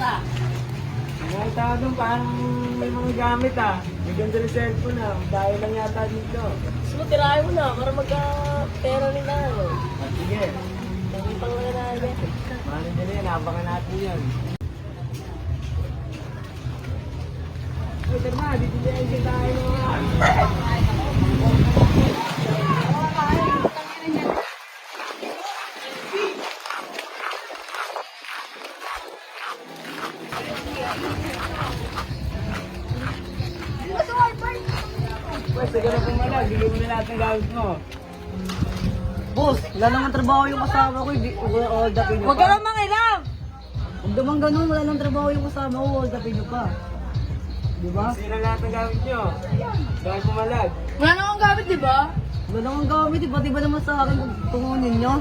Nakita ko doon parang may mga gamit May ganda rin cellphone Dahil lang yata dito. Gusto mo tirahin mo na para magka-pera rin na. Sige. Nakipang na namin. Mahal din yan. Abangan natin yan. Ito na. Dito din tayo Pwede ka na pumalag, bigyan mo na lahat ng gamit mo. Boss, wala naman trabaho yung kasama ko. Hold upin nyo pa. Huwag ka lang mangilam! Huwag naman ganun, wala nang trabaho yung kasama ko. Hold upin nyo pa. Diba? Sira lahat ng gamit nyo. Dahil pumalag. Wala na akong gamit, di ba? Wala naman gamit, iba't iba naman sa akin kung tungunin nyo.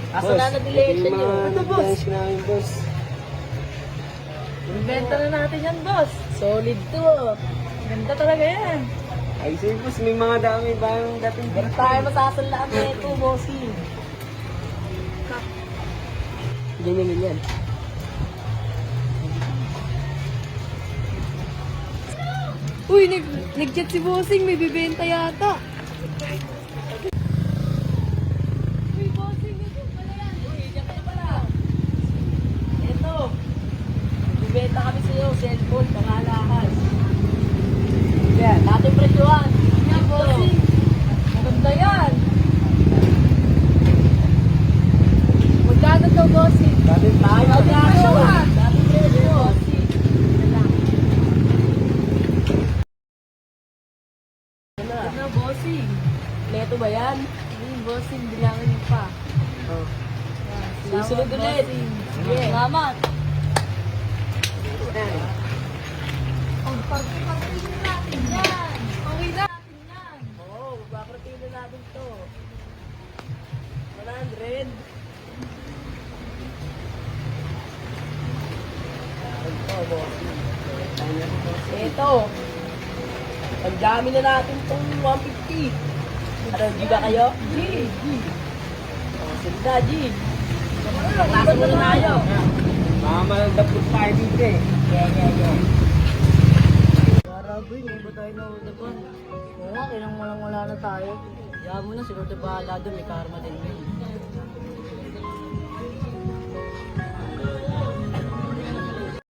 Asa na na-delete nyo? Ito, boss. Namin, boss. Inventa na natin yan, boss. Solid to. Ganda talaga yan. Ay, sige, boss. May mga dami ba yung dating Hindi tayo masasalaan na ito, bossy. Ganyan yan. Uy, nag-chat si Bossing, may bibenta yata. Uy, Bossing, ito pala yan. Uy, dyan ka na pala. Ito. Bibenta kami sa'yo, cellphone, pangalakas. Yan, natin presyuhan. Yan, Bossing. Maganda yan. Magkano to, Bossing? Dati tayo. Presyuhan. Natin presyuhan. Ano, Bossing? Neto ba yan? Bossing, bilangin mo pa. Oh. Yan, Susunod ulit. Bossing. Sige. Salamat. Okay na. Oo, babakratin na natin to. 100. Ito. Pagdami na natin itong 150. Ano, G ba kayo? G. Sige na, G. Klase mo na tayo. Mga malagdapot tayo dito Yeah. Para boy, hindi ba tayo na-hold upan? Oo nga, kailang walang wala na tayo. Kaya mo na, siguro bahala doon, may karma din yun.